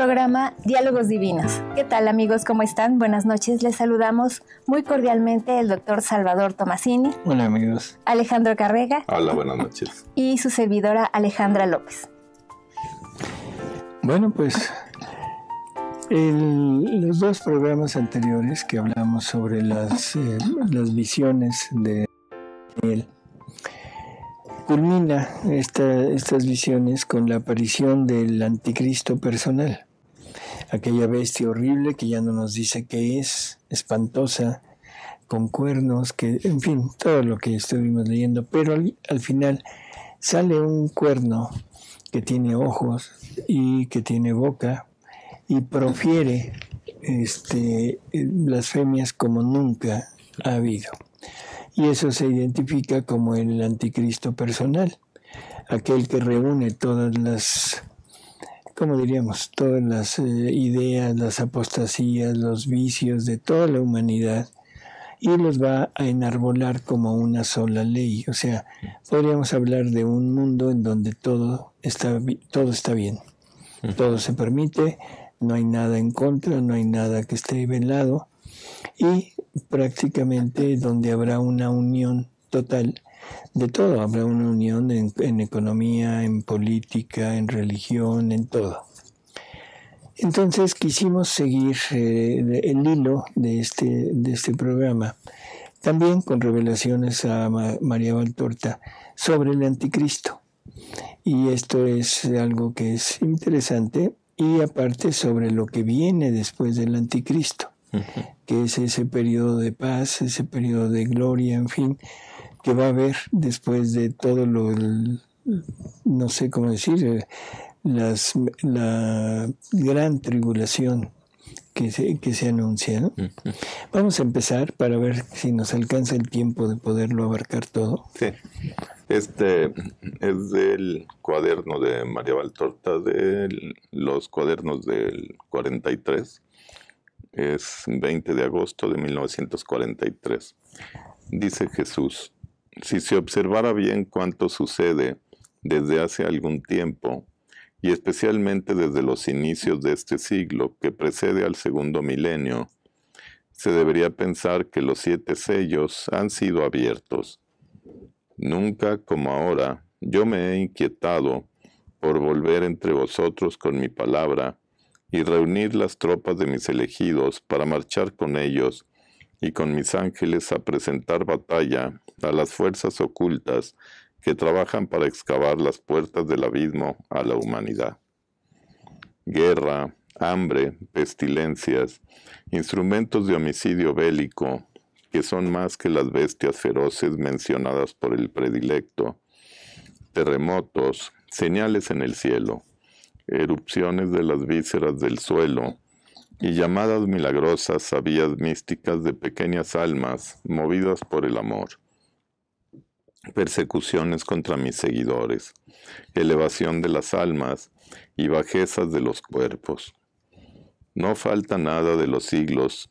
programa Diálogos Divinos. ¿Qué tal, amigos? ¿Cómo están? Buenas noches. Les saludamos muy cordialmente el doctor Salvador Tomasini. Hola, amigos. Alejandro Carrega. Hola, buenas noches. Y su servidora Alejandra López. Bueno, pues los dos programas anteriores que hablamos sobre las visiones de Daniel, culmina estas visiones con la aparición del anticristo personal, aquella bestia horrible que ya no nos dice qué es, espantosa, con cuernos, que, en fin, todo lo que estuvimos leyendo, pero al final sale un cuerno que tiene ojos y que tiene boca y profiere blasfemias como nunca ha habido. Y eso se identifica como el anticristo personal, aquel que reúne todas las, ¿cómo diríamos?, todas las ideas, las apostasías, los vicios de toda la humanidad y los va a enarbolar como una sola ley. O sea, podríamos hablar de un mundo en donde todo está bien, todo se permite, no hay nada en contra, no hay nada que esté velado, y prácticamente donde habrá una unión total de todo, habrá una unión en economía, en política, en religión, en todo. Entonces quisimos seguir el hilo de este programa, también con revelaciones a María Valtorta sobre el anticristo. Y esto es algo que es interesante, y aparte sobre lo que viene después del anticristo, que es ese periodo de paz, ese periodo de gloria, en fin, que va a haber después de todo no sé cómo decir, la gran tribulación que se anuncia, ¿no? Vamos a empezar para ver si nos alcanza el tiempo de poderlo abarcar todo. Sí. Este es del cuaderno de María Valtorta, de los cuadernos del 43. Es 20 de agosto de 1943. Dice Jesús: si se observara bien cuánto sucede desde hace algún tiempo, y especialmente desde los inicios de este siglo que precede al segundo milenio, se debería pensar que los 7 sellos han sido abiertos. Nunca como ahora yo me he inquietado por volver entre vosotros con mi palabra y reunir las tropas de mis elegidos para marchar con ellos y con mis ángeles a presentar batalla a las fuerzas ocultas que trabajan para excavar las puertas del abismo a la humanidad. Guerra, hambre, pestilencias, instrumentos de homicidio bélico, que son más que las bestias feroces mencionadas por el predilecto, terremotos, señales en el cielo, erupciones de las vísceras del suelo y llamadas milagrosas a vías místicas de pequeñas almas movidas por el amor, persecuciones contra mis seguidores, elevación de las almas y bajezas de los cuerpos. No falta nada de los signos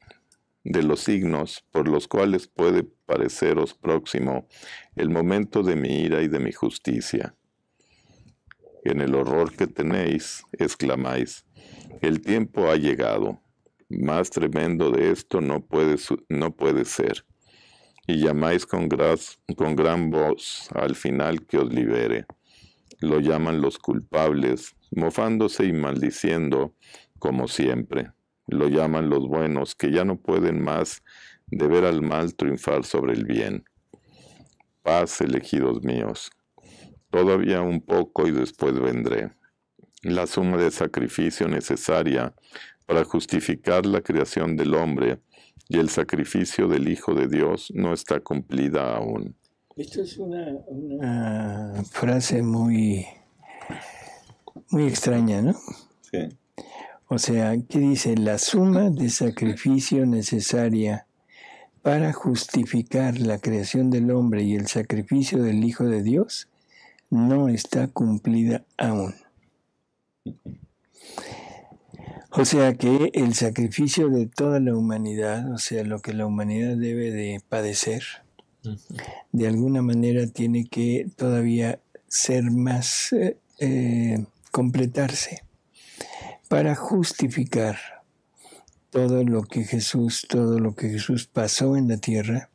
por los cuales puede pareceros próximo el momento de mi ira y de mi justicia. En el horror que tenéis, exclamáis: el tiempo ha llegado, más tremendo de esto no puede ser, y llamáis con gran voz al final que os libere. Lo llaman los culpables, mofándose y maldiciendo, como siempre. Lo llaman los buenos, que ya no pueden más de ver al mal triunfar sobre el bien. Paz, elegidos míos. Todavía un poco y después vendré. La suma de sacrificio necesaria para justificar la creación del hombre y el sacrificio del Hijo de Dios no está cumplida aún. Esto es una frase muy extraña, ¿no? Sí. O sea, ¿qué dice? La suma de sacrificio necesaria para justificar la creación del hombre y el sacrificio del Hijo de Dios no está cumplida aún. O sea que el sacrificio de toda la humanidad, o sea, lo que la humanidad debe de padecer, de alguna manera tiene que todavía ser más, completarse, para justificar todo lo que Jesús pasó en la tierra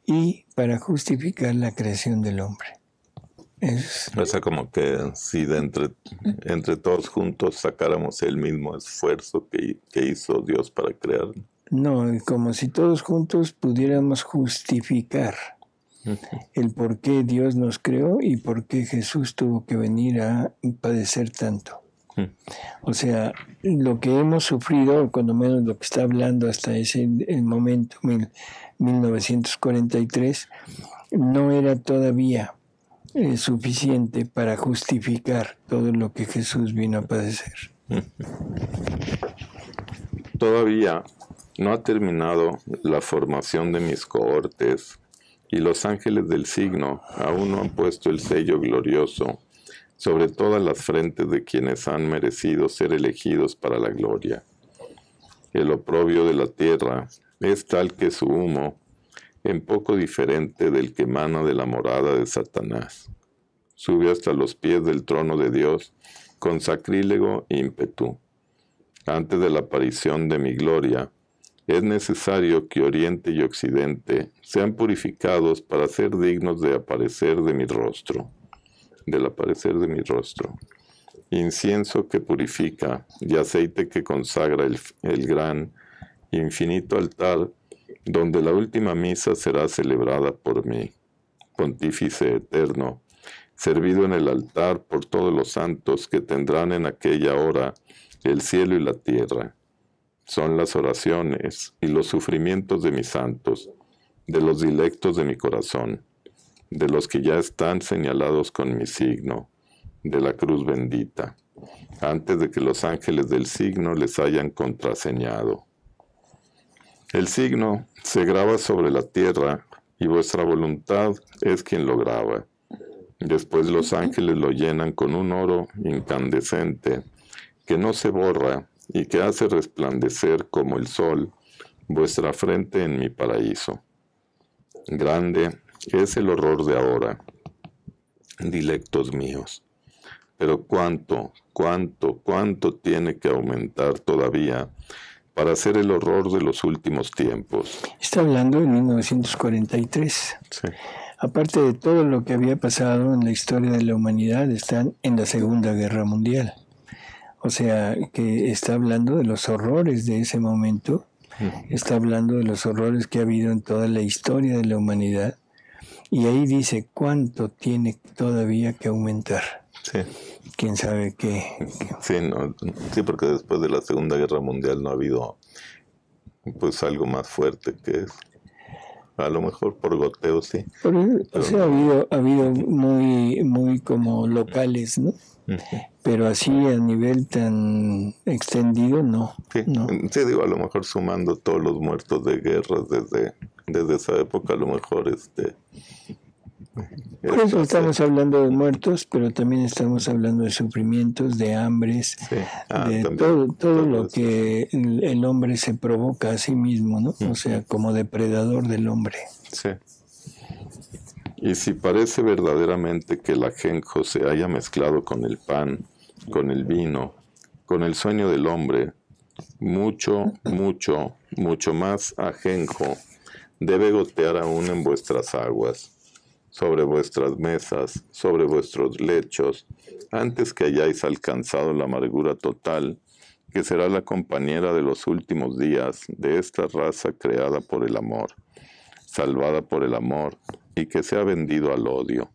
y para justificar la creación del hombre. O sea, como que si de entre todos juntos sacáramos el mismo esfuerzo que hizo Dios para crear. No, como si todos juntos pudiéramos justificar el por qué Dios nos creó y por qué Jesús tuvo que venir a padecer tanto. O sea, lo que hemos sufrido, cuando menos lo que está hablando hasta el momento, 1943, no era todavía suficiente para justificar todo lo que Jesús vino a padecer. Todavía no ha terminado la formación de mis cohortes, y los ángeles del signo aún no han puesto el sello glorioso sobre todas las frentes de quienes han merecido ser elegidos para la gloria. El oprobio de la tierra es tal que su humo, en poco diferente del que emana de la morada de Satanás, sube hasta los pies del trono de Dios con sacrílego ímpetu. Antes de la aparición de mi gloria, es necesario que Oriente y Occidente sean purificados para ser dignos de aparecer de mi rostro, del aparecer de mi rostro. Incienso que purifica y aceite que consagra el gran, infinito altar donde la última misa será celebrada por mí, Pontífice eterno, servido en el altar por todos los santos que tendrán en aquella hora el cielo y la tierra. Son las oraciones y los sufrimientos de mis santos, de los dilectos de mi corazón, de los que ya están señalados con mi signo, de la cruz bendita, antes de que los ángeles del signo les hayan contraseñado. El signo se graba sobre la tierra y vuestra voluntad es quien lo graba. Después los ángeles lo llenan con un oro incandescente que no se borra y que hace resplandecer como el sol vuestra frente en mi paraíso. Grande es el horror de ahora, dilectos míos. Pero cuánto tiene que aumentar todavía para ser el horror de los últimos tiempos. Está hablando de 1943. Sí. Aparte de todo lo que había pasado en la historia de la humanidad, están en la Segunda Guerra Mundial. O sea, que está hablando de los horrores de ese momento, está hablando de los horrores que ha habido en toda la historia de la humanidad, y ahí dice cuánto tiene todavía que aumentar. Sí. ¿Quién sabe qué? Sí, porque después de la Segunda Guerra Mundial no ha habido pues algo más fuerte que es. A lo mejor por goteo, sí. O sea, ha habido muy como locales, ¿no? Pero así a nivel tan extendido, no. Sí, no. Sí, digo, a lo mejor sumando todos los muertos de guerras desde esa época, a lo mejor Por eso estamos hablando de muertos, pero también estamos hablando de sufrimientos, de hambres, sí. de todo lo que el hombre se provoca a sí mismo, ¿no? O sea, como depredador del hombre. Sí. Y si parece verdaderamente que el ajenjo se haya mezclado con el pan, con el vino, con el sueño del hombre, mucho más ajenjo debe gotear aún en vuestras aguas, sobre vuestras mesas, sobre vuestros lechos, antes que hayáis alcanzado la amargura total, que será la compañera de los últimos días de esta raza creada por el amor, salvada por el amor, y que se ha vendido al odio.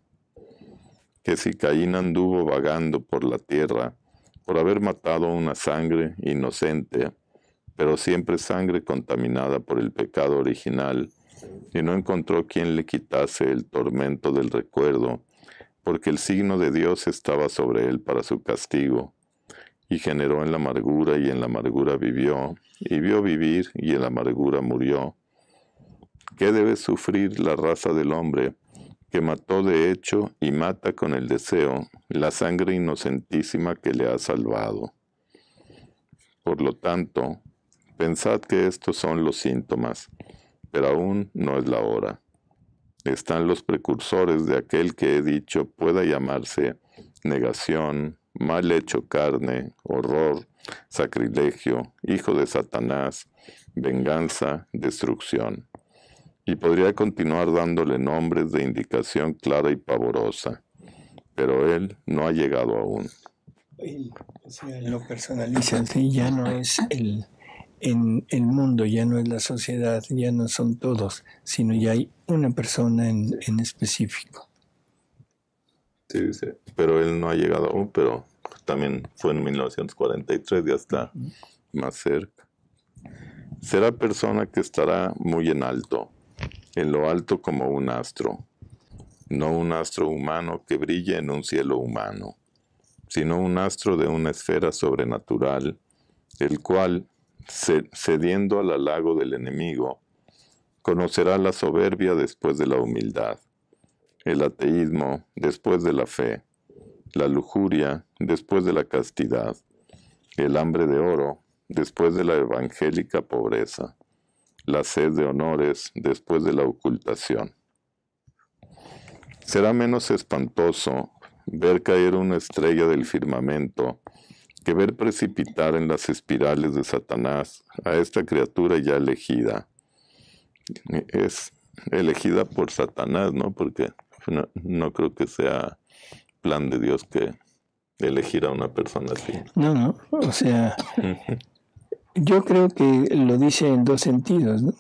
Que si Caín anduvo vagando por la tierra, por haber matado una sangre inocente, pero siempre sangre contaminada por el pecado original, y no encontró quien le quitase el tormento del recuerdo, porque el signo de Dios estaba sobre él para su castigo, y generó en la amargura, y en la amargura vivió, y vio vivir, y en la amargura murió. ¿Qué debe sufrir la raza del hombre, que mató de hecho y mata con el deseo la sangre inocentísima que le ha salvado? Por lo tanto, pensad que estos son los síntomas, pero aún no es la hora. Están los precursores de aquel que he dicho pueda llamarse negación, mal hecho carne, horror, sacrilegio, hijo de Satanás, venganza, destrucción. Y podría continuar dándole nombres de indicación clara y pavorosa, pero él no ha llegado aún. O sea, lo personaliza, ¿sí? Ya no es en el mundo, ya no es la sociedad, ya no son todos, sino ya hay una persona en específico. Sí, sí, pero él no ha llegado aún, pero también fue en 1943, ya está más cerca. Será persona que estará muy en lo alto como un astro, no un astro humano que brille en un cielo humano, sino un astro de una esfera sobrenatural, el cual, cediendo al halago del enemigo, conocerá la soberbia después de la humildad, el ateísmo después de la fe, la lujuria después de la castidad, el hambre de oro después de la evangélica pobreza, la sed de honores después de la ocultación. Será menos espantoso ver caer una estrella del firmamento que ver precipitar en las espirales de Satanás a esta criatura ya elegida. Es elegida por Satanás, ¿no? Porque no creo que sea plan de Dios que elegir a una persona así. No, o sea, yo creo que lo dice en dos sentidos, ¿no?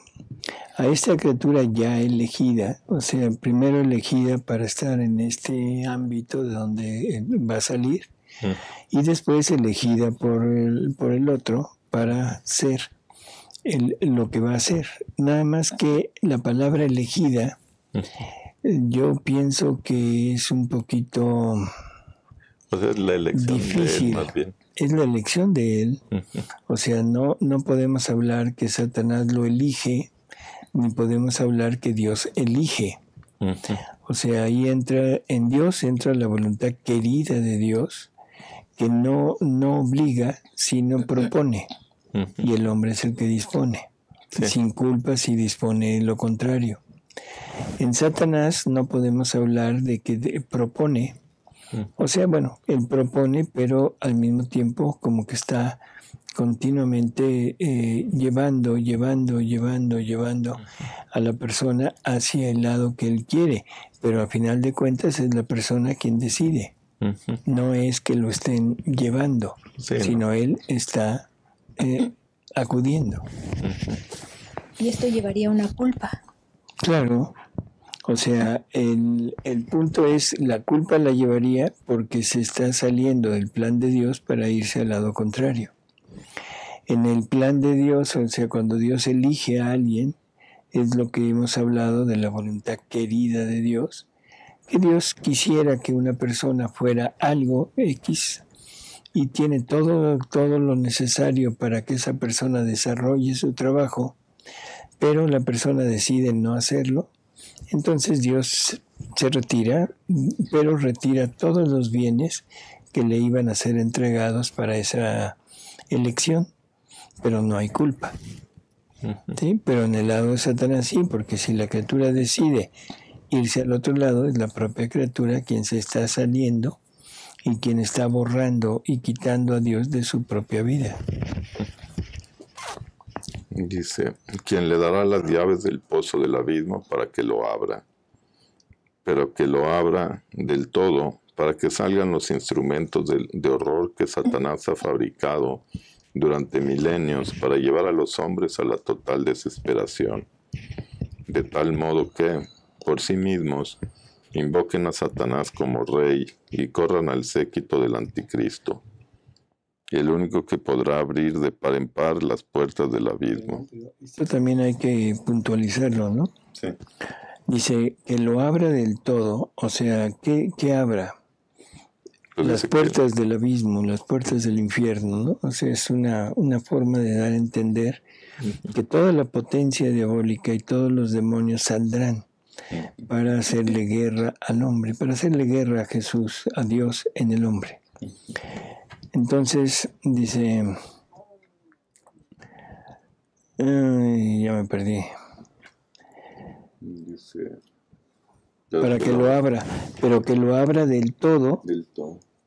A esta criatura ya elegida, o sea, primero elegida para estar en este ámbito de donde va a salir, y después elegida por el otro para ser lo que va a ser. Nada más que la palabra elegida, yo pienso que es un poquito o sea, es la elección difícil. De él, más bien. Es la elección de él. O sea, no podemos hablar que Satanás lo elige, ni podemos hablar que Dios elige. O sea, ahí en Dios entra la voluntad querida de Dios, que no obliga, sino propone. Y el hombre es el que dispone. Sí. Sin culpa si dispone lo contrario. En Satanás no podemos hablar de que propone. O sea, bueno, él propone, pero al mismo tiempo como que está continuamente llevando a la persona hacia el lado que él quiere. Pero a final de cuentas es la persona quien decide. No es que lo estén llevando, sino él está acudiendo. Y esto llevaría a una culpa. Claro. O sea, el punto es, la culpa la llevaría porque se está saliendo del plan de Dios para irse al lado contrario. En el plan de Dios, o sea, cuando Dios elige a alguien, es lo que hemos hablado de la voluntad querida de Dios, que Dios quisiera que una persona fuera algo X y tiene todo lo necesario para que esa persona desarrolle su trabajo, pero la persona decide no hacerlo. Entonces Dios se retira, pero retira todos los bienes que le iban a ser entregados para esa elección, pero no hay culpa. ¿Sí? Pero en el lado de Satanás sí, porque si la criatura decide irse al otro lado, es la propia criatura quien se está saliendo y quien está borrando y quitando a Dios de su propia vida. Dice, quien le dará las llaves del pozo del abismo para que lo abra, pero que lo abra del todo para que salgan los instrumentos de horror que Satanás ha fabricado durante milenios para llevar a los hombres a la total desesperación, de tal modo que, por sí mismos, invoquen a Satanás como rey y corran al séquito del anticristo, el único que podrá abrir de par en par las puertas del abismo. Esto también hay que puntualizarlo, ¿no? Sí. Dice que lo abra del todo, o sea, ¿qué abra? Pues las puertas del abismo, las puertas del infierno, ¿no? O sea, es una forma de dar a entender que toda la potencia diabólica y todos los demonios saldrán para hacerle guerra al hombre, para hacerle guerra a Jesús, a Dios en el hombre. Entonces, dice, ya me perdí. Dice, para que lo abra, pero que lo abra del todo,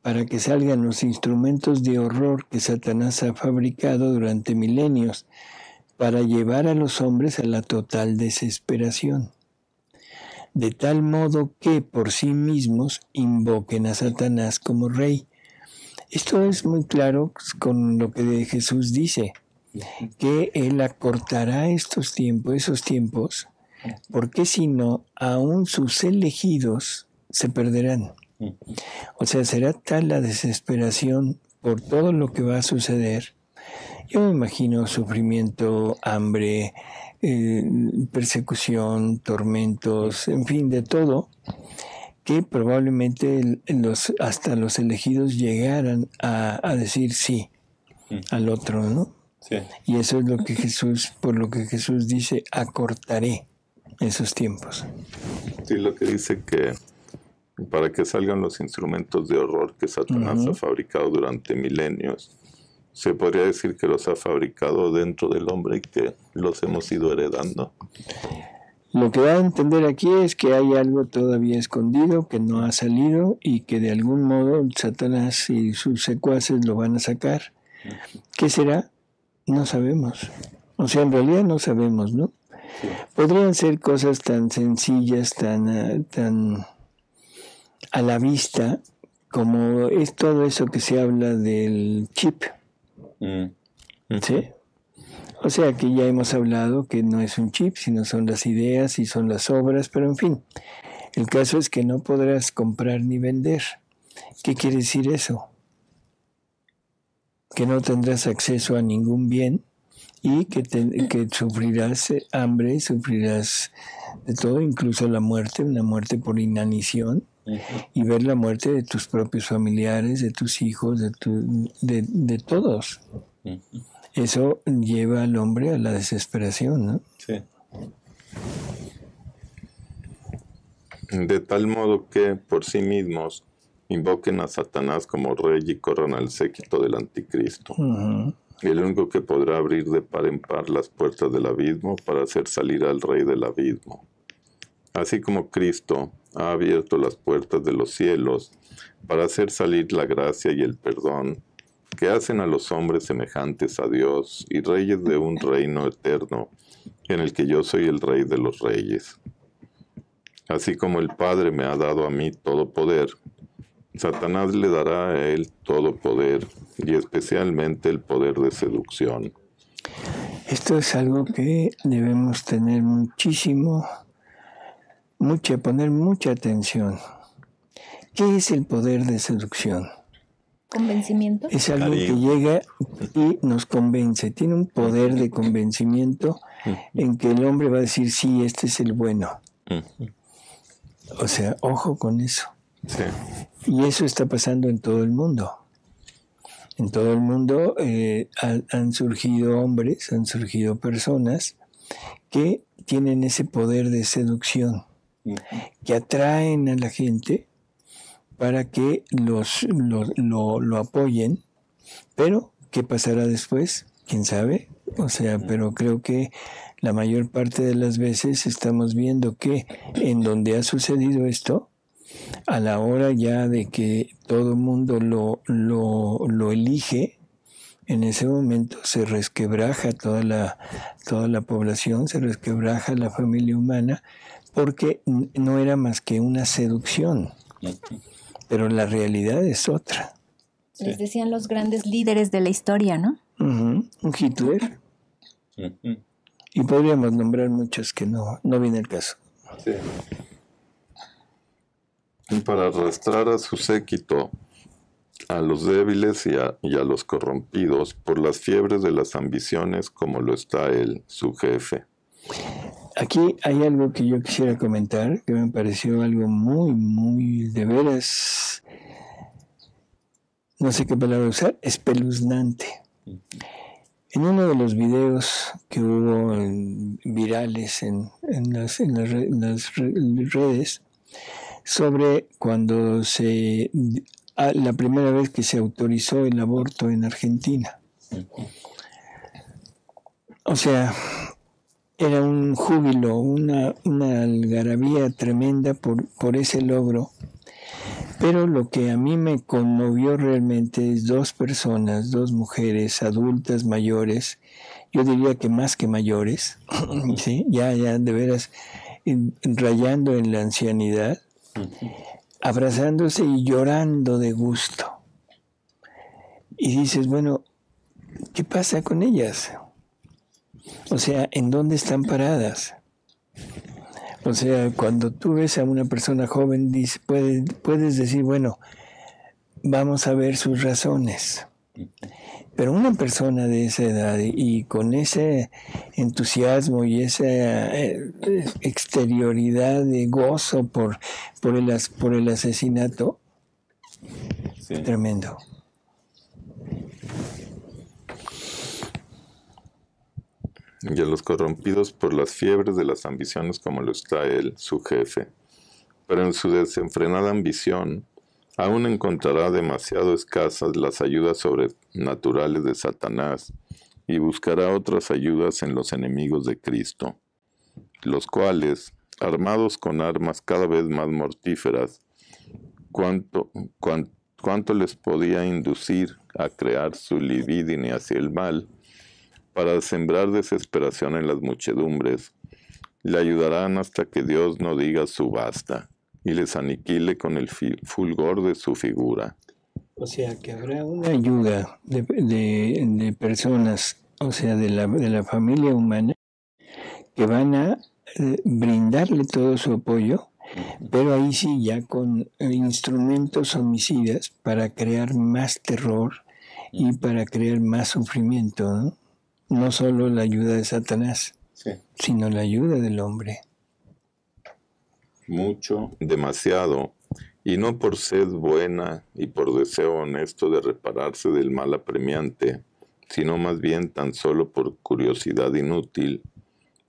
para que salgan los instrumentos de horror que Satanás ha fabricado durante milenios para llevar a los hombres a la total desesperación, de tal modo que por sí mismos invoquen a Satanás como rey. Esto es muy claro con lo que Jesús dice, que Él acortará esos tiempos, porque si no, aún sus elegidos se perderán. O sea, será tal la desesperación por todo lo que va a suceder. Yo me imagino sufrimiento, hambre, persecución, tormentos, en fin, de todo, que probablemente hasta los elegidos llegaran a decir sí al otro, ¿no? Sí. Y eso es por lo que Jesús dice, acortaré esos tiempos. Sí, lo que dice que para que salgan los instrumentos de horror que Satanás ha fabricado durante milenios, se podría decir que los ha fabricado dentro del hombre y que los hemos ido heredando. Lo que va a entender aquí es que hay algo todavía escondido que no ha salido y que de algún modo Satanás y sus secuaces lo van a sacar. ¿Qué será? No sabemos. O sea, en realidad no sabemos, ¿no? Sí. Podrían ser cosas tan sencillas, tan a la vista, como es todo eso que se habla del chip. ¿Sí? O sea que ya hemos hablado que no es un chip, sino son las ideas y son las obras, pero en fin, el caso es que no podrás comprar ni vender. ¿Qué quiere decir eso? Que no tendrás acceso a ningún bien y que sufrirás hambre, sufrirás de todo, incluso la muerte, una muerte por inanición, y ver la muerte de tus propios familiares, de tus hijos, de todos. Eso lleva al hombre a la desesperación, ¿no? Sí. De tal modo que por sí mismos invoquen a Satanás como rey y corran al séquito del anticristo. El único que podrá abrir de par en par las puertas del abismo para hacer salir al rey del abismo. Así como Cristo ha abierto las puertas de los cielos para hacer salir la gracia y el perdón que hacen a los hombres semejantes a Dios y reyes de un reino eterno en el que yo soy el rey de los reyes. Así como el Padre me ha dado a mí todo poder, Satanás le dará a él todo poder y especialmente el poder de seducción. Esto es algo que debemos tener poner mucha atención. ¿Qué es el poder de seducción? ¿Convencimiento? Es algo que llega y nos convence. Tiene un poder de convencimiento en que el hombre va a decir, sí, este es el bueno. O sea, ojo con eso. Sí. Y eso está pasando en todo el mundo. En todo el mundo han surgido hombres, han surgido personas que tienen ese poder de seducción, que atraen a la gente para que lo apoyen, pero ¿qué pasará después? ¿Quién sabe? O sea, pero creo que la mayor parte de las veces estamos viendo que en donde ha sucedido esto, a la hora ya de que todo el mundo lo elige, en ese momento se resquebraja toda la población, se resquebraja la familia humana, porque no era más que una seducción. Pero la realidad es otra. Les decían los grandes líderes de la historia, ¿no? Un Hitler. Y podríamos nombrar muchos que no viene el caso. Sí. Y para arrastrar a su séquito, a los débiles y a los corrompidos, por las fiebres de las ambiciones, como lo está él, su jefe. Aquí hay algo que yo quisiera comentar, que me pareció algo muy, muy, de veras, no sé qué palabra usar, espeluznante. En uno de los videos que hubo virales en las redes, sobre cuando la primera vez que se autorizó el aborto en Argentina. O sea, era un júbilo, una algarabía tremenda por ese logro. Pero lo que a mí me conmovió realmente es dos personas, dos mujeres adultas, mayores, yo diría que más que mayores, ¿sí? ya de veras rayando en la ancianidad, abrazándose y llorando de gusto. Y dices, bueno, ¿qué pasa con ellas? O sea, ¿en dónde están paradas? O sea, cuando tú ves a una persona joven, puedes decir, bueno, vamos a ver sus razones. Pero una persona de esa edad y con ese entusiasmo y esa exterioridad de gozo por el asesinato, sí. Tremendo. Y a los corrompidos por las fiebres de las ambiciones como lo está él, su jefe. Pero en su desenfrenada ambición, aún encontrará demasiado escasas las ayudas sobrenaturales de Satanás y buscará otras ayudas en los enemigos de Cristo, los cuales, armados con armas cada vez más mortíferas, cuánto les podía inducir a crear su libidine hacia el mal, para sembrar desesperación en las muchedumbres, le ayudarán hasta que Dios no diga su basta y les aniquile con el fulgor de su figura. O sea, que habrá una ayuda de personas, o sea, de la familia humana, que van a brindarle todo su apoyo, pero ahí sí ya con instrumentos homicidas para crear más terror y para crear más sufrimiento, ¿no? No solo la ayuda de Satanás, sí, sino la ayuda del hombre. Mucho, demasiado, y no por sed buena y por deseo honesto de repararse del mal apremiante, sino más bien tan solo por curiosidad inútil,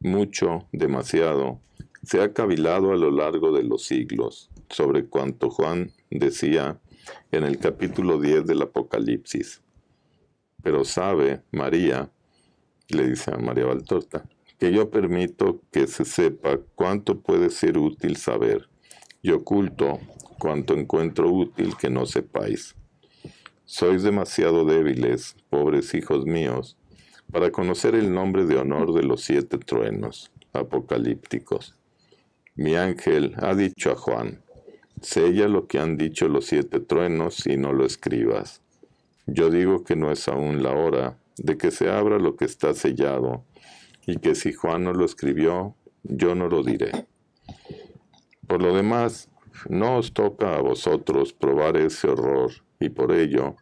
mucho, demasiado, se ha cavilado a lo largo de los siglos sobre cuanto Juan decía en el capítulo 10 del Apocalipsis. Pero sabe, María, le dice a María Valtorta, que yo permito que se sepa cuánto puede ser útil saber, y oculto cuanto encuentro útil que no sepáis. Sois demasiado débiles, pobres hijos míos, para conocer el nombre de honor de los 7 truenos apocalípticos. Mi ángel ha dicho a Juan, sella lo que han dicho los 7 truenos y no lo escribas. Yo digo que no es aún la hora de que se abra lo que está sellado, y que si Juan no lo escribió, yo no lo diré. Por lo demás, no os toca a vosotros probar ese horror, y por ello,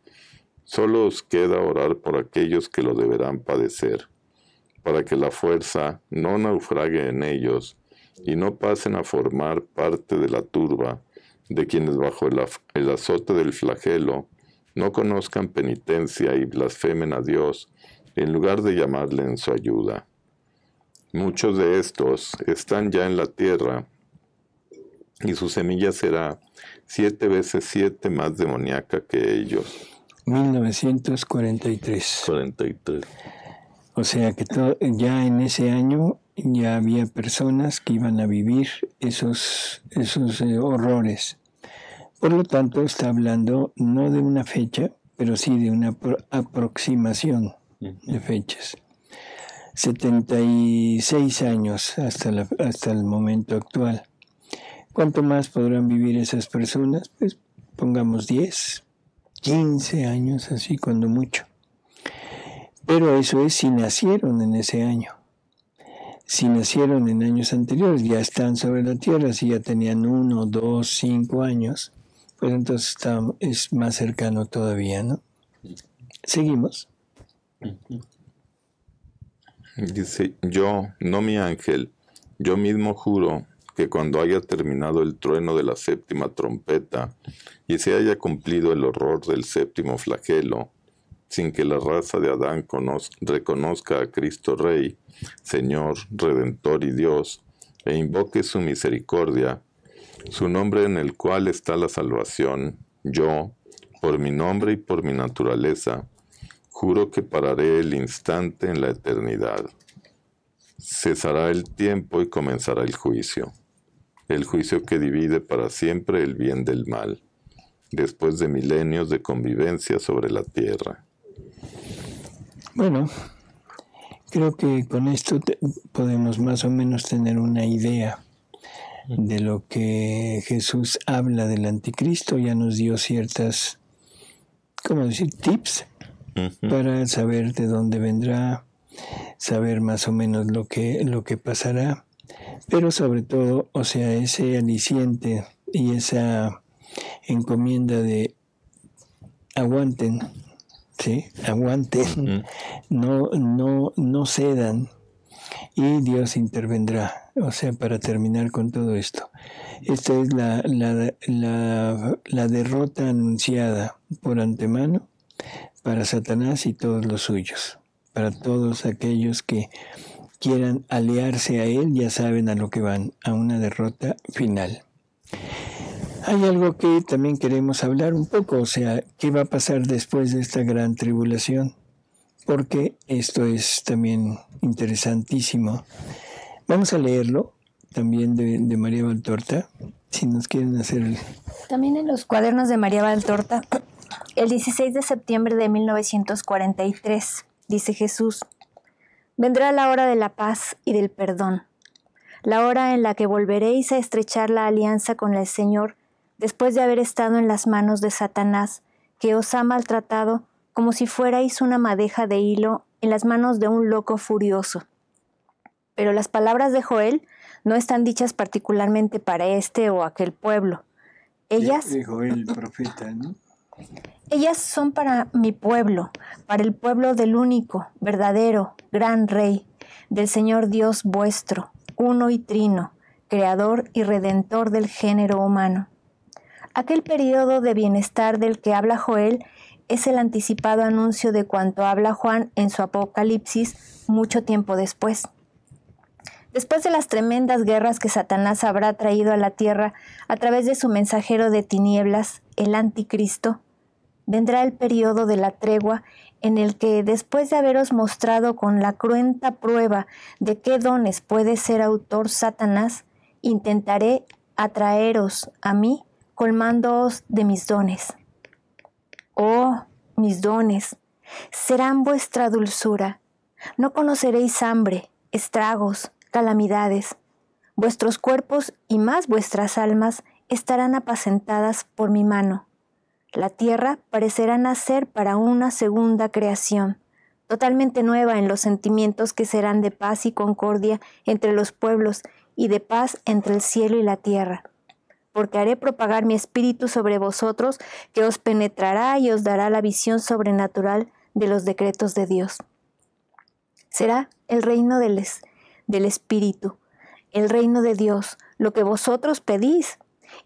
solo os queda orar por aquellos que lo deberán padecer, para que la fuerza no naufrague en ellos, y no pasen a formar parte de la turba de quienes bajo el azote del flagelo no conozcan penitencia y blasfemen a Dios, en lugar de llamarle en su ayuda. Muchos de estos están ya en la tierra, y su semilla será 7 veces 7 más demoníaca que ellos. 1943. 43. O sea que ya en ese año ya había personas que iban a vivir esos horrores. Por lo tanto, está hablando no de una fecha, pero sí de una aproximación de fechas. 76 años hasta el momento actual. ¿Cuánto más podrán vivir esas personas? Pues pongamos 10, 15 años, así cuando mucho. Pero eso es si nacieron en ese año. Si nacieron en años anteriores, ya están sobre la tierra, si ya tenían 1, 2, 5 años, pues entonces es más cercano todavía, ¿no? Seguimos. Dice, yo, no mi ángel, yo mismo juro que cuando haya terminado el trueno de la 7ª trompeta y se haya cumplido el horror del 7º flagelo, sin que la raza de Adán reconozca a Cristo Rey, Señor, Redentor y Dios, e invoque su misericordia, su nombre en el cual está la salvación, yo, por mi nombre y por mi naturaleza, juro que pararé el instante en la eternidad. Cesará el tiempo y comenzará el juicio que divide para siempre el bien del mal. después de milenios de convivencia sobre la tierra. Bueno, creo que con esto podemos más o menos tener una idea de lo que Jesús habla del anticristo. Ya nos dio ciertas, ¿cómo decir?, tips para saber de dónde vendrá, saber más o menos lo que pasará, pero sobre todo, o sea, ese aliciente y esa encomienda de aguanten, ¿sí? Aguanten, no cedan, y Dios intervendrá, o sea, para terminar con todo esto. Esta es la derrota anunciada por antemano para Satanás y todos los suyos, para todos aquellos que quieran aliarse a él, ya saben a lo que van, a una derrota final. Hay algo que también queremos hablar un poco, o sea, ¿qué va a pasar después de esta gran tribulación? Porque esto es también interesantísimo. Vamos a leerlo también de María Valtorta, si nos quieren hacer el... También en los cuadernos de María Valtorta, el 16 de septiembre de 1943, dice Jesús: vendrá la hora de la paz y del perdón, la hora en la que volveréis a estrechar la alianza con el Señor después de haber estado en las manos de Satanás, que os ha maltratado como si fuerais una madeja de hilo en las manos de un loco furioso. Pero las palabras de Joel no están dichas particularmente para este o aquel pueblo. Ellas... Dijo el profeta, ¿no? Ellas son para mi pueblo, para el pueblo del único, verdadero, gran Rey, del Señor Dios vuestro, uno y trino, creador y redentor del género humano. Aquel período de bienestar del que habla Joel es el anticipado anuncio de cuanto habla Juan en su Apocalipsis mucho tiempo después. Después de las tremendas guerras que Satanás habrá traído a la tierra a través de su mensajero de tinieblas, el anticristo, vendrá el período de la tregua en el que, después de haberos mostrado con la cruenta prueba de qué dones puede ser autor Satanás, intentaré atraeros a mí colmándoos de mis dones. Oh, mis dones, serán vuestra dulzura. No conoceréis hambre, estragos, calamidades. Vuestros cuerpos y más vuestras almas estarán apacentadas por mi mano. La tierra parecerá nacer para una segunda creación, totalmente nueva en los sentimientos que serán de paz y concordia entre los pueblos y de paz entre el cielo y la tierra. Porque haré propagar mi espíritu sobre vosotros, que os penetrará y os dará la visión sobrenatural de los decretos de Dios. Será el reino del espíritu, el reino de Dios, lo que vosotros pedís.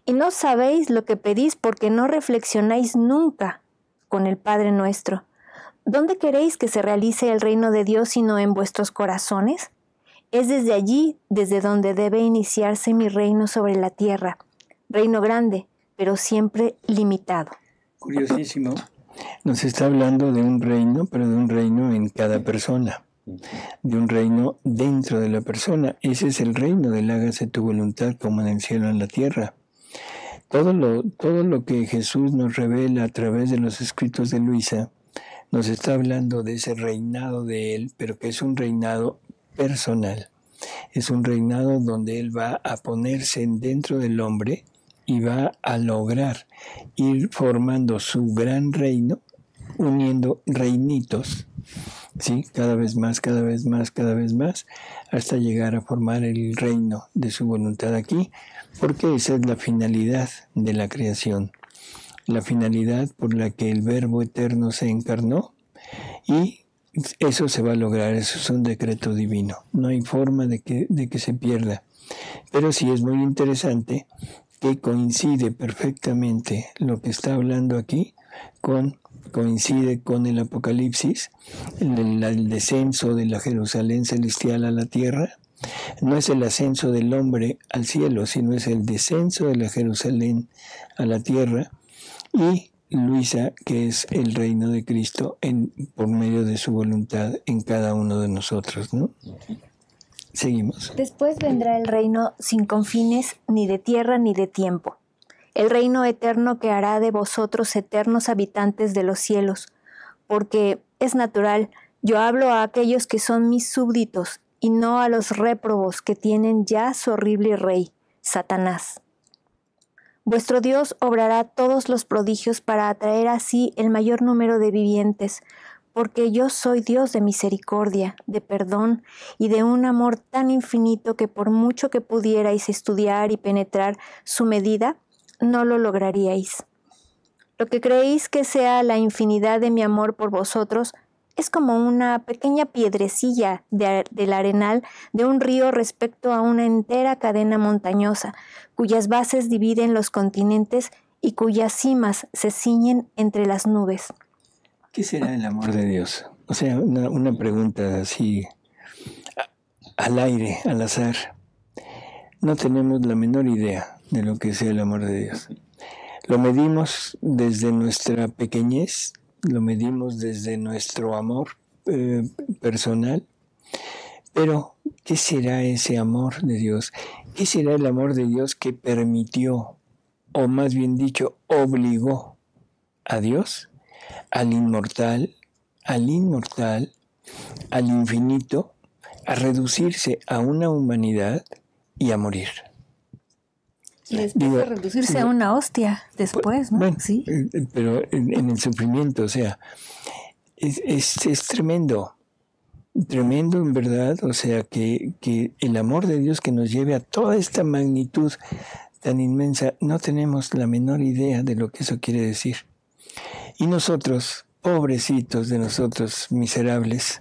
Y no sabéis lo que pedís porque no reflexionáis nunca con el Padre nuestro. ¿Dónde queréis que se realice el reino de Dios sino en vuestros corazones? Es desde allí desde donde debe iniciarse mi reino sobre la tierra. Reino grande, pero siempre limitado. Curiosísimo. Nos está hablando de un reino, pero de un reino en cada persona. De un reino dentro de la persona. Ese es el reino del hágase tu voluntad como en el cielo en la tierra. Todo lo que Jesús nos revela a través de los escritos de Luisa nos está hablando de ese reinado de Él, pero que es un reinado personal. Es un reinado donde Él va a ponerse dentro del hombre y va a lograr ir formando su gran reino, uniendo reinitos, ¿sí? Cada vez más, cada vez más, cada vez más, hasta llegar a formar el reino de su voluntad aquí, porque esa es la finalidad de la creación, la finalidad por la que el Verbo eterno se encarnó, y eso se va a lograr, eso es un decreto divino, no hay forma de que se pierda. Pero sí es muy interesante que coincide perfectamente lo que está hablando aquí coincide con el Apocalipsis, el descenso de la Jerusalén celestial a la tierra. No es el ascenso del hombre al cielo, sino es el descenso de la Jerusalén a la tierra, y Luisa, que es el reino de Cristo por medio de su voluntad en cada uno de nosotros, ¿no? Seguimos. Después vendrá el reino sin confines ni de tierra ni de tiempo. el reino eterno que hará de vosotros eternos habitantes de los cielos, porque es natural, yo hablo a aquellos que son mis súbditos, y no a los réprobos que tienen ya su horrible rey, Satanás. Vuestro Dios obrará todos los prodigios para atraer así el mayor número de vivientes, porque yo soy Dios de misericordia, de perdón y de un amor tan infinito que por mucho que pudierais estudiar y penetrar su medida, no lo lograríais. Lo que creéis que sea la infinidad de mi amor por vosotros es como una pequeña piedrecilla del arenal de un río respecto a una entera cadena montañosa, cuyas bases dividen los continentes y cuyas cimas se ciñen entre las nubes. ¿Qué será el amor de Dios? O sea, una pregunta así al aire, al azar. No tenemos la menor idea de lo que sea el amor de Dios. Lo medimos desde nuestra pequeñez, lo medimos desde nuestro amor personal, pero ¿qué será ese amor de Dios? ¿Qué será el amor de Dios que permitió, o más bien dicho, obligó a Dios, al inmortal, al infinito, a reducirse a una humanidad y a morir? Y después de reducirse a una hostia, después, ¿no? Bueno, sí. Pero en el sufrimiento, o sea, es tremendo, tremendo en verdad, o sea, que el amor de Dios que nos lleve a toda esta magnitud tan inmensa, no tenemos la menor idea de lo que eso quiere decir. Y nosotros, pobrecitos de nosotros, miserables,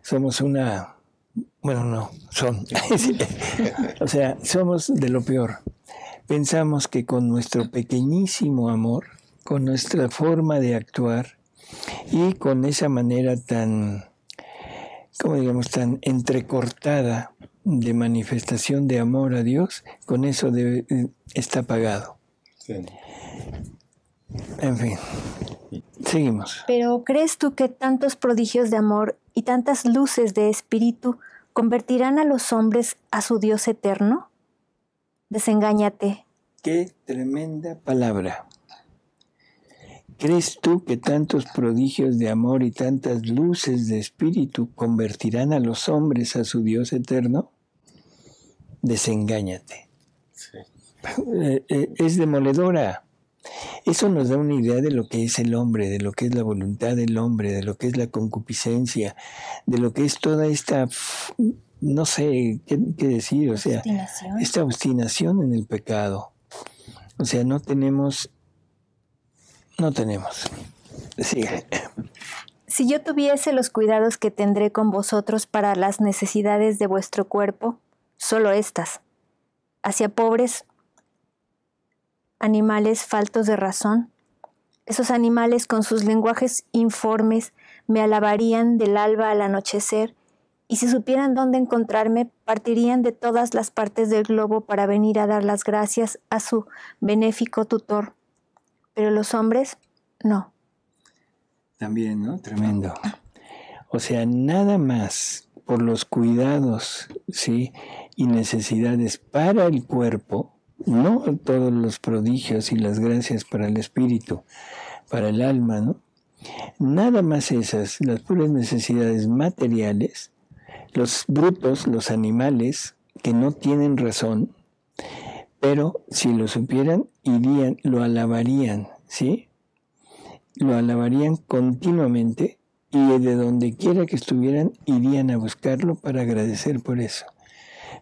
somos o sea, somos de lo peor. Pensamos que con nuestro pequeñísimo amor, con nuestra forma de actuar y con esa manera tan, tan entrecortada de manifestación de amor a Dios, con eso está pagado. Sí. En fin, seguimos. Pero ¿crees tú que tantos prodigios de amor y tantas luces de espíritu convertirán a los hombres a su Dios eterno? Desengáñate. ¡Qué tremenda palabra! ¿Crees tú que tantos prodigios de amor y tantas luces de espíritu convertirán a los hombres a su Dios eterno? Desengáñate. Sí. Es demoledora. Eso nos da una idea de lo que es el hombre, de lo que es la voluntad del hombre, de lo que es la concupiscencia, de lo que es toda esta, no sé qué decir, o sea, esta obstinación en el pecado. O sea, no tenemos. Sigue. Si yo tuviese los cuidados que tendré con vosotros para las necesidades de vuestro cuerpo, solo estas, hacia pobres animales faltos de razón, esos animales con sus lenguajes informes me alabarían del alba al anochecer, y si supieran dónde encontrarme, partirían de todas las partes del globo para venir a dar las gracias a su benéfico tutor. Pero los hombres, no. También, ¿no? Tremendo. O sea, nada más por los cuidados, ¿sí? Y necesidades para el cuerpo, no todos los prodigios y las gracias para el espíritu, para el alma, ¿no? Nada más esas, las puras necesidades materiales, los brutos, los animales que no tienen razón, pero si lo supieran, lo alabarían, ¿sí? Lo alabarían continuamente y de donde quiera que estuvieran, irían a buscarlo para agradecer por eso.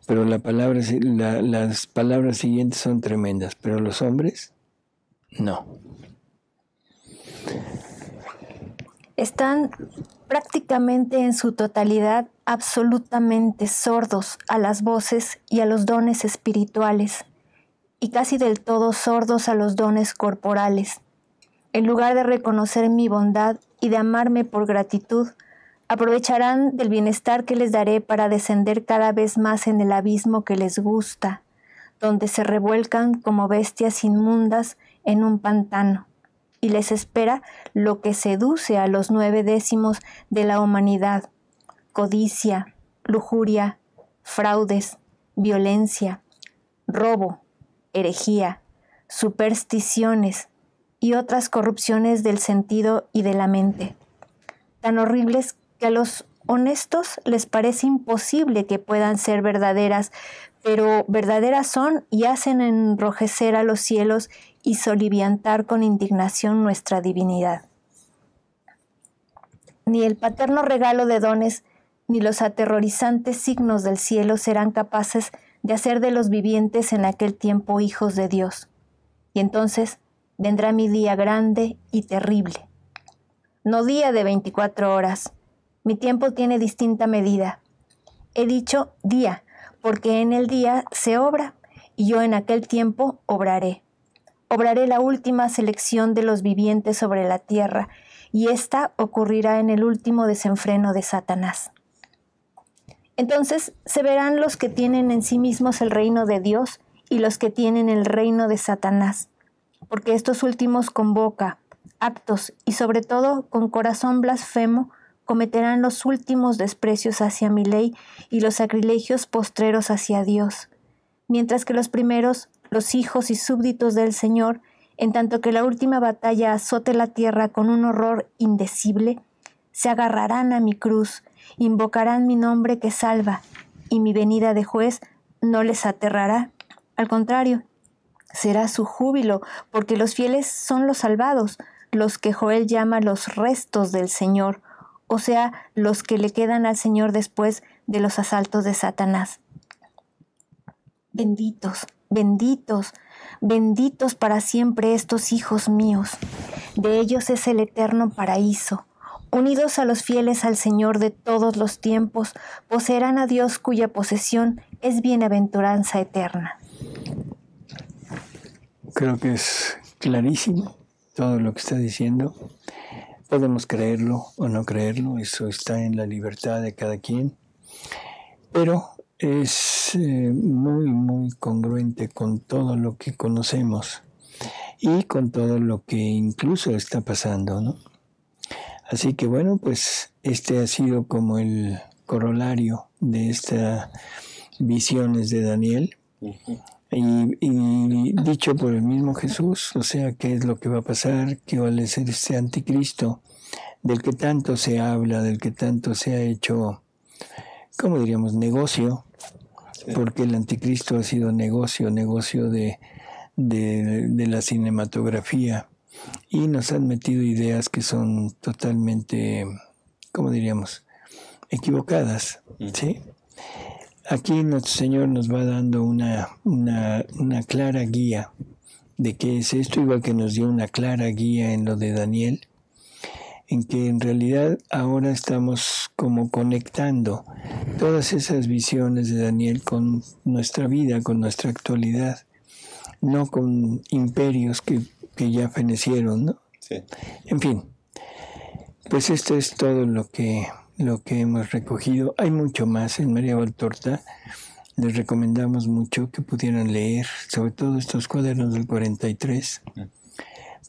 Pero las palabras siguientes son tremendas, pero los hombres, no. Están prácticamente en su totalidad absolutamente sordos a las voces y a los dones espirituales, y casi del todo sordos a los dones corporales. En lugar de reconocer mi bondad y de amarme por gratitud, aprovecharán del bienestar que les daré para descender cada vez más en el abismo que les gusta, donde se revuelcan como bestias inmundas en un pantano, y les espera lo que seduce a los 9/10 de la humanidad: codicia, lujuria, fraudes, violencia, robo, herejía, supersticiones y otras corrupciones del sentido y de la mente, tan horribles que a los honestos les parece imposible que puedan ser verdaderas, pero verdaderas son y hacen enrojecer a los cielos y soliviantar con indignación nuestra divinidad. Ni el paterno regalo de dones, ni los aterrorizantes signos del cielo serán capaces de hacer de los vivientes en aquel tiempo hijos de Dios. Y entonces vendrá mi día grande y terrible. No día de 24 horas. Mi tiempo tiene distinta medida. He dicho día, porque en el día se obra, y yo en aquel tiempo obraré. Obraré la última selección de los vivientes sobre la tierra, y ésta ocurrirá en el último desenfreno de Satanás. Entonces se verán los que tienen en sí mismos el reino de Dios y los que tienen el reino de Satanás, porque estos últimos con boca, actos y sobre todo con corazón blasfemo cometerán los últimos desprecios hacia mi ley y los sacrilegios postreros hacia Dios, mientras que los primeros, los hijos y súbditos del Señor, en tanto que la última batalla azote la tierra con un horror indecible, se agarrarán a mi cruz, invocarán mi nombre que salva, y mi venida de juez no les aterrará. Al contrario, será su júbilo, porque los fieles son los salvados, los que Joel llama los restos del Señor, o sea, los que le quedan al Señor después de los asaltos de Satanás. Benditos, benditos, benditos para siempre estos hijos míos. De ellos es el eterno paraíso. Unidos a los fieles al Señor de todos los tiempos, poseerán a Dios cuya posesión es bienaventuranza eterna. Creo que es clarísimo todo lo que está diciendo. Podemos creerlo o no creerlo, eso está en la libertad de cada quien, pero es muy congruente con todo lo que conocemos y con todo lo que incluso está pasando, ¿no? Así que bueno, pues este ha sido como el corolario de estas visiones de Daniel. Y dicho por el mismo Jesús, o sea, qué es lo que va a pasar, qué va a ser este anticristo, del que tanto se habla, del que tanto se ha hecho, ¿cómo diríamos?, negocio, porque el anticristo ha sido negocio de la cinematografía, y nos han metido ideas que son totalmente, ¿cómo diríamos?, equivocadas, ¿sí? Aquí nuestro Señor nos va dando una clara guía de qué es esto, igual que nos dio una clara guía en lo de Daniel, en que en realidad ahora estamos como conectando todas esas visiones de Daniel con nuestra vida, con nuestra actualidad, no con imperios que ya fenecieron, ¿no? Sí. En fin, pues esto es todo lo que hemos recogido. Hay mucho más en María Valtorta. Les recomendamos mucho que pudieran leer, sobre todo estos cuadernos del 43,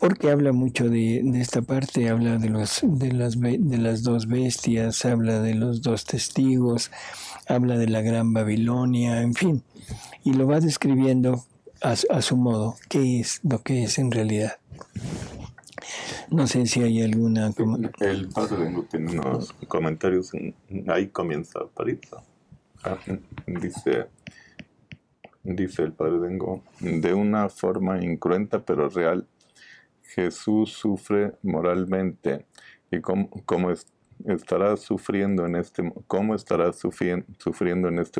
porque habla mucho de esta parte, habla de las dos bestias, habla de los dos testigos, habla de la Gran Babilonia, en fin, y lo va describiendo a su modo, qué es lo que es en realidad. No sé si hay alguna... El padre Dengo tiene unos comentarios, ahí comienza Parita. Dice el padre Dengo, de una forma incruenta pero real, Jesús sufre moralmente y cómo estará sufriendo en este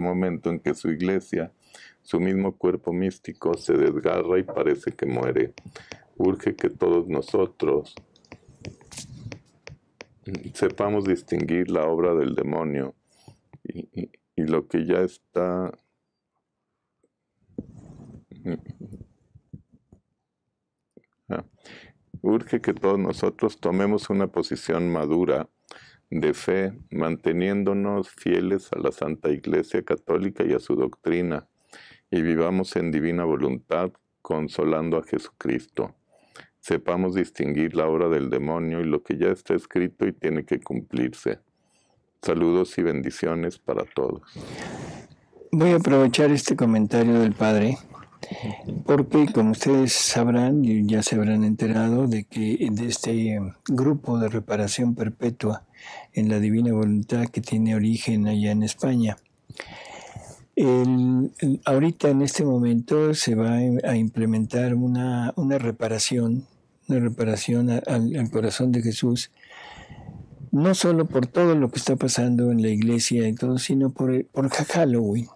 momento en que su iglesia, su mismo cuerpo místico, se desgarra y parece que muere. Urge que todos nosotros sepamos distinguir la obra del demonio y lo que ya está urge que todos nosotros tomemos una posición madura de fe, manteniéndonos fieles a la Santa Iglesia Católica y a su doctrina, y vivamos en divina voluntad, consolando a Jesucristo. Sepamos distinguir la obra del demonio y lo que ya está escrito y tiene que cumplirse. Saludos y bendiciones para todos. Voy a aprovechar este comentario del Padre Porque, como ustedes sabrán, y ya se habrán enterado de que de este grupo de reparación perpetua en la divina voluntad que tiene origen allá en España. Ahorita en este momento se va a implementar una reparación al corazón de Jesús, no solo por todo lo que está pasando en la iglesia y todo, sino por Halloween.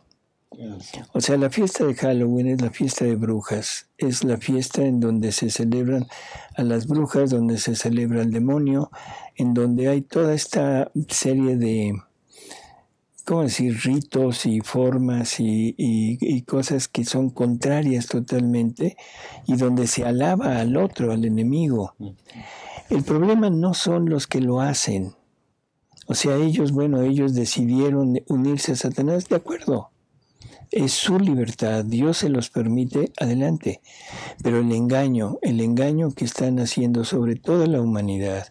O sea, la fiesta de Halloween es la fiesta de brujas, es la fiesta en donde se celebran a las brujas, donde se celebra al demonio, en donde hay toda esta serie de, ¿cómo decir?, ritos y formas y cosas que son contrarias totalmente, y donde se alaba al otro, al enemigo. El problema no son los que lo hacen. O sea, ellos decidieron unirse a Satanás, de acuerdo. Es su libertad, Dios se los permite, adelante. Pero el engaño que están haciendo sobre toda la humanidad,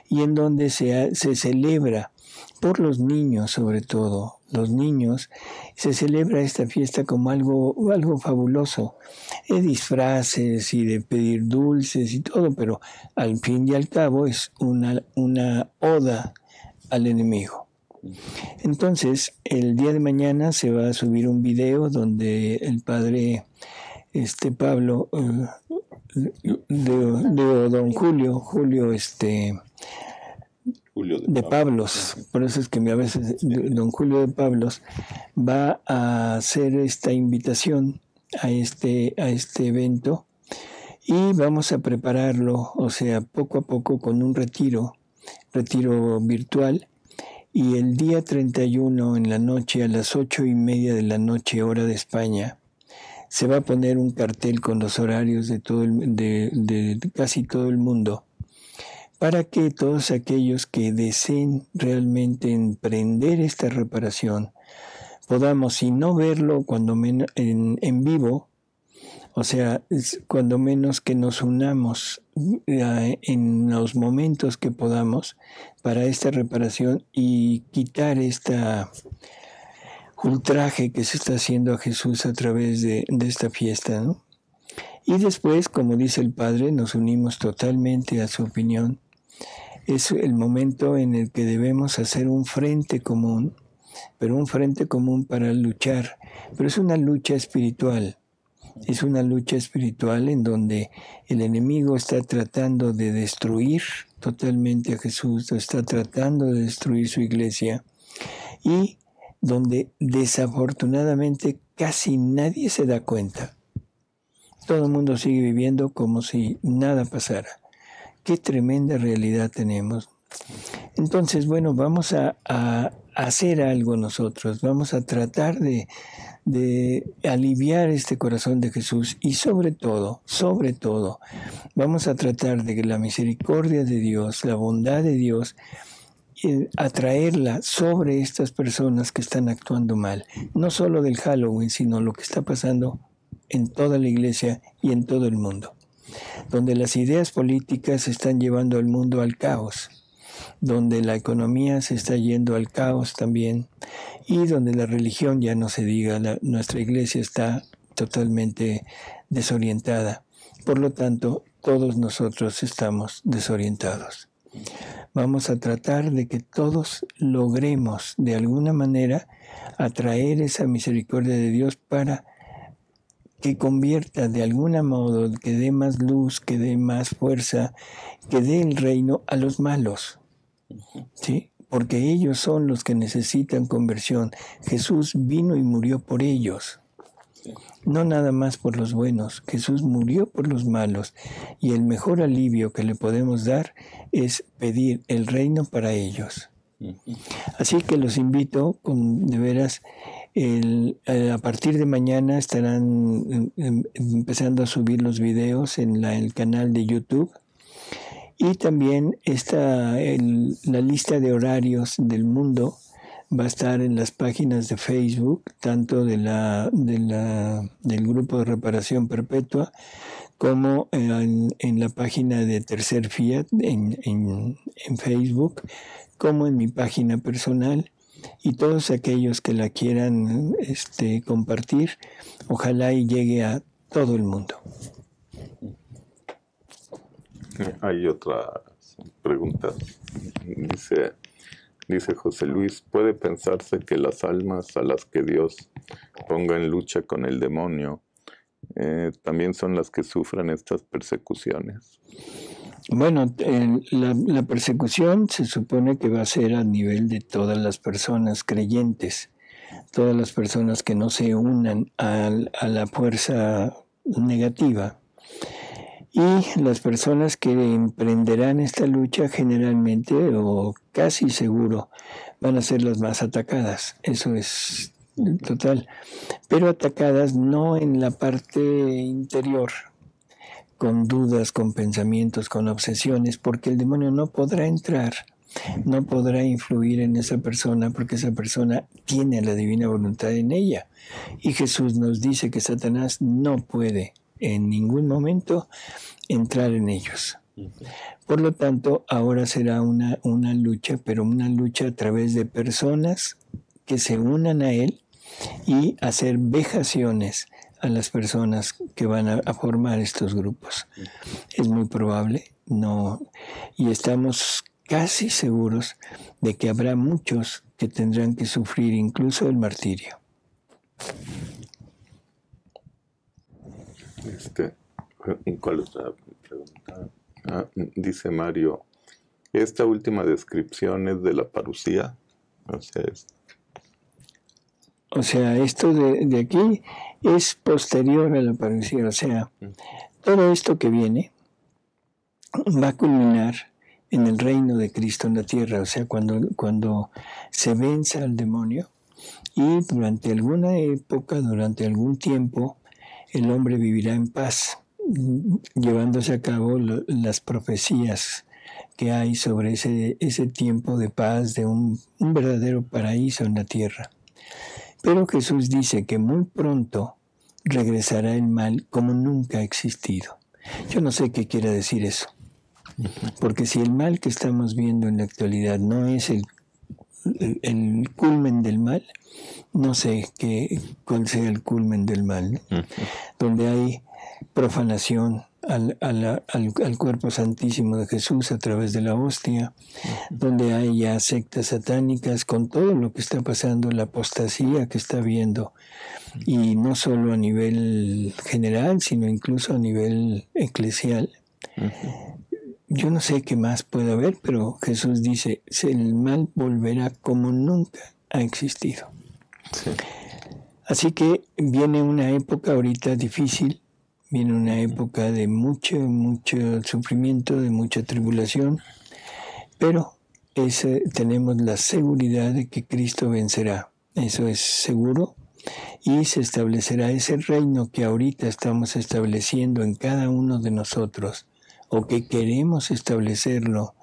y en donde se celebra por los niños, sobre todo, los niños, se celebra esta fiesta como algo fabuloso, de disfraces y de pedir dulces y todo, pero al fin y al cabo es una oda al enemigo. Entonces, el día de mañana se va a subir un video donde el padre Pablo de don Julio de Pablos, por eso es que a veces don Julio de Pablos va a hacer esta invitación a este evento, y vamos a prepararlo, o sea, poco a poco, con un retiro virtual. Y el día 31 en la noche, a las 8:30 de la noche, hora de España, se va a poner un cartel con los horarios de casi todo el mundo, para que todos aquellos que deseen realmente emprender esta reparación podamos, si no verlo cuando menos en vivo, o sea, cuando menos que nos unamos en los momentos que podamos para esta reparación y quitar esta ultraje que se está haciendo a Jesús a través de esta fiesta, ¿no? Y después, como dice el Padre, nos unimos totalmente a su opinión. Es el momento en el que debemos hacer un frente común, pero un frente común para luchar. Pero es una lucha espiritual. Es una lucha espiritual en donde el enemigo está tratando de destruir totalmente a Jesús, está tratando de destruir su iglesia, y donde desafortunadamente casi nadie se da cuenta. Todo el mundo sigue viviendo como si nada pasara. Qué tremenda realidad tenemos. Entonces, bueno, vamos a hacer algo nosotros, vamos a tratar de aliviar este corazón de Jesús, y sobre todo, vamos a tratar de que la misericordia de Dios, la bondad de Dios, atraerla sobre estas personas que están actuando mal, no solo del Halloween, sino lo que está pasando en toda la iglesia y en todo el mundo, donde las ideas políticas están llevando al mundo al caos, donde la economía se está yendo al caos también, y donde la religión, ya no se diga, nuestra iglesia está totalmente desorientada. Por lo tanto, todos nosotros estamos desorientados. Vamos a tratar de que todos logremos de alguna manera atraer esa misericordia de Dios para que convierta de algún modo, que dé más luz, que dé más fuerza, que dé el reino a los malos, ¿sí? Porque ellos son los que necesitan conversión. Jesús vino y murió por ellos, no nada más por los buenos. Jesús murió por los malos, y el mejor alivio que le podemos dar es pedir el reino para ellos. Así que los invito, de veras, a partir de mañana estarán empezando a subir los videos en el canal de YouTube, y también la lista de horarios del mundo va a estar en las páginas de Facebook, tanto del grupo de reparación perpetua, como en la página de Tercer Fiat en Facebook, como en mi página personal. Y todos aquellos que la quieran compartir, ojalá y llegue a todo el mundo. Hay otra pregunta. Dice José Luis, ¿puede pensarse que las almas a las que Dios ponga en lucha con el demonio también son las que sufren estas persecuciones? Bueno, la persecución se supone que va a ser a nivel de todas las personas creyentes, todas las personas que no se unan a la fuerza negativa. Y las personas que emprenderán esta lucha generalmente o casi seguro van a ser las más atacadas. Eso es total. Pero atacadas no en la parte interior, con dudas, con pensamientos, con obsesiones, porque el demonio no podrá entrar, no podrá influir en esa persona, porque esa persona tiene la divina voluntad en ella. Y Jesús nos dice que Satanás no puede en ningún momento entrar en ellos. Por lo tanto, ahora será una lucha, pero una lucha a través de personas que se unan a él y hacer vejaciones a las personas que van a formar estos grupos. Es muy probable, y estamos casi seguros de que habrá muchos que tendrán que sufrir incluso el martirio. ¿Cuál es la pregunta? Dice Mario, ¿esta última descripción es de la parucía? O sea, esto de aquí es posterior a la parucía. O sea, todo esto que viene va a culminar en el reino de Cristo en la tierra. O sea, cuando se venza al demonio y durante alguna época, durante algún tiempo, el hombre vivirá en paz, llevándose a cabo las profecías que hay sobre ese tiempo de paz, de un verdadero paraíso en la tierra. Pero Jesús dice que muy pronto regresará el mal como nunca ha existido. Yo no sé qué quiere decir eso, porque si el mal que estamos viendo en la actualidad no es el culmen del mal, no sé cuál sea el culmen del mal, ¿no? Donde hay profanación al cuerpo santísimo de Jesús a través de la hostia, donde hay ya sectas satánicas con todo lo que está pasando, la apostasía que está habiendo, y no solo a nivel general, sino incluso a nivel eclesial. Yo no sé qué más puede haber, pero Jesús dice, el mal volverá como nunca ha existido. Sí. Así que viene una época ahorita difícil, viene una época de mucho sufrimiento, de mucha tribulación, pero tenemos la seguridad de que Cristo vencerá. Eso es seguro, y se establecerá ese reino que ahorita estamos estableciendo en cada uno de nosotros, o que queremos establecerlo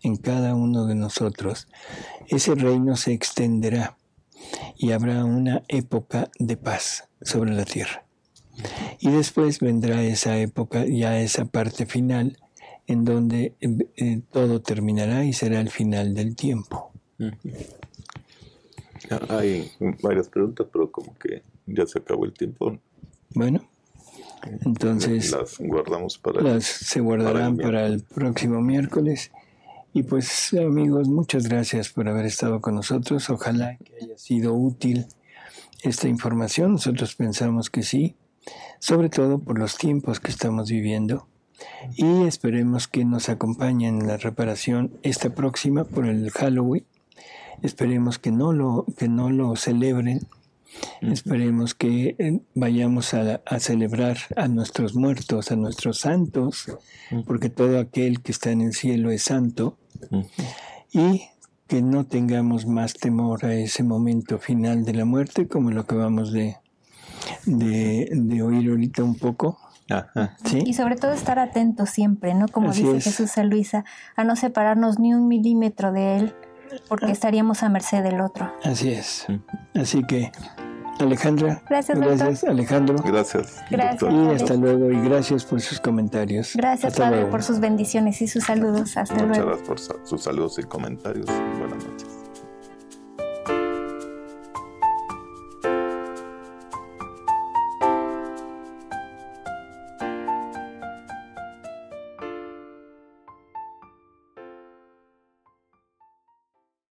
en cada uno de nosotros. Ese reino se extenderá y habrá una época de paz sobre la tierra. Y después vendrá esa época, ya esa parte final, en donde todo terminará y será el final del tiempo. Hay varias preguntas, pero como que ya se acabó el tiempo. Bueno, entonces las guardamos se guardarán para el próximo miércoles. Y pues, amigos, muchas gracias por haber estado con nosotros. Ojalá que haya sido útil esta información. Nosotros pensamos que sí, sobre todo por los tiempos que estamos viviendo. Y esperemos que nos acompañen en la reparación esta próxima por el Halloween. Esperemos que no lo celebren. Esperemos que vayamos a celebrar a nuestros muertos, a nuestros santos, porque todo aquel que está en el cielo es santo, y que no tengamos más temor a ese momento final de la muerte, como lo acabamos de oír ahorita un poco. ¿Sí? Y sobre todo estar atentos siempre, ¿no? Como Así dice es. Jesús a Luisa, a no separarnos ni un milímetro de él, porque estaríamos a merced del otro. Así es. Así que, Alejandra, Gracias, Alejandro. Gracias. Gracias. Y hasta luego, y gracias por sus comentarios. Gracias, hasta Padre, luego. por sus bendiciones y sus saludos. Hasta luego. Muchas gracias por sus saludos y comentarios. Buenas noches.